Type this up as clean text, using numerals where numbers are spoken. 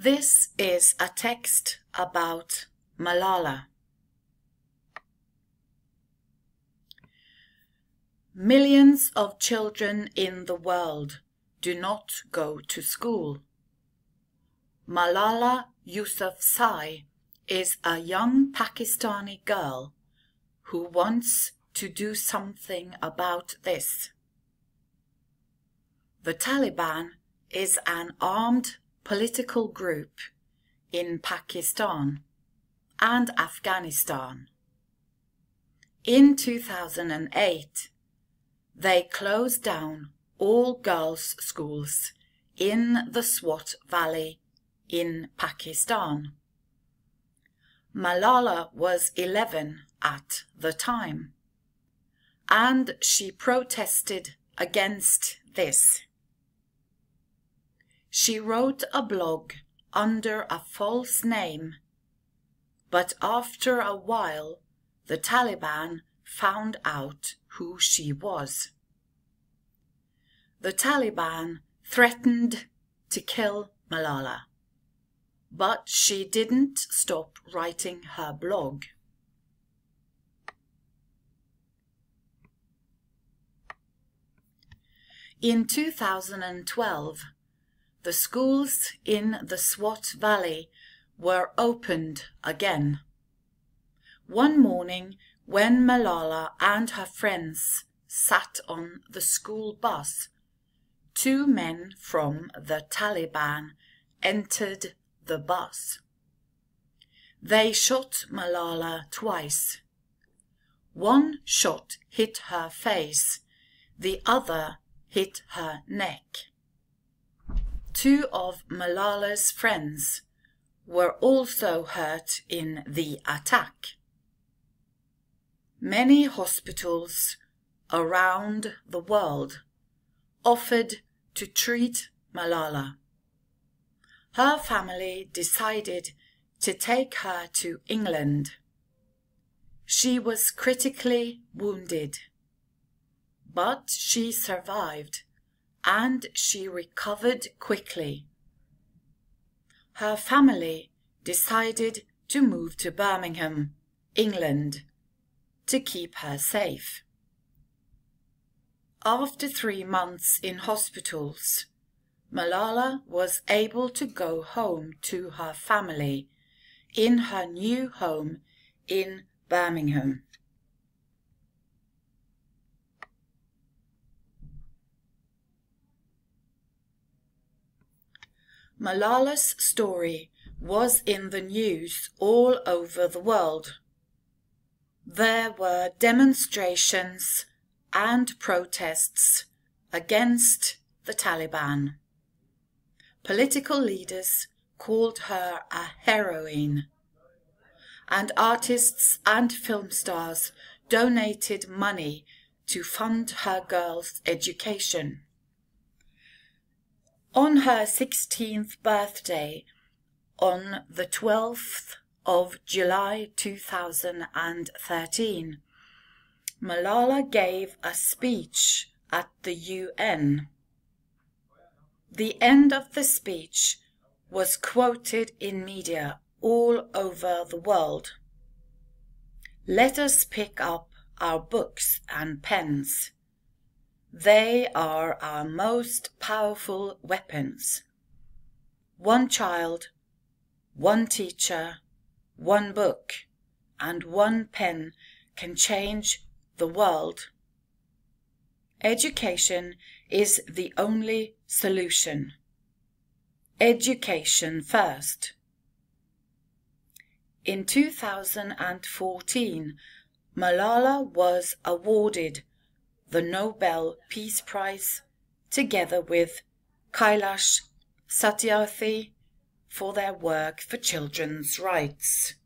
This is a text about Malala. Millions of children in the world do not go to school. Malala Yousafzai is a young Pakistani girl who wants to do something about this. The Taliban is an armed political group in Pakistan and Afghanistan. In 2008, they closed down all girls' schools in the Swat Valley in Pakistan. Malala was 11 at the time, and she protested against this. She wrote a blog under a false name, but after a while the Taliban found out who she was. The Taliban threatened to kill Malala, but she didn't stop writing her blog. In 2012, the schools in the Swat Valley were opened again. One morning, when Malala and her friends sat on the school bus, two men from the Taliban entered the bus. They shot Malala twice. One shot hit her face, the other hit her neck. Two of Malala's friends were also hurt in the attack. Many hospitals around the world offered to treat Malala. Her family decided to take her to England. She was critically wounded, but she survived and she recovered quickly. Her family decided to move to Birmingham, England, to keep her safe. After 3 months in hospitals, Malala was able to go home to her family in her new home in Birmingham. Malala's story was in the news all over the world. There were demonstrations and protests against the Taliban. Political leaders called her a heroine, and artists and film stars donated money to fund her girls' education. On her 16th birthday, on the 12th of July 2013, Malala gave a speech at the UN. The end of the speech was quoted in media all over the world. Let us pick up our books and pens. They are our most powerful weapons. One child, one teacher, one book, and one pen can change the world. Education is the only solution. Education first. In 2014, Malala was awarded the Nobel Peace Prize together with Kailash Satyarthi for their work for children's rights.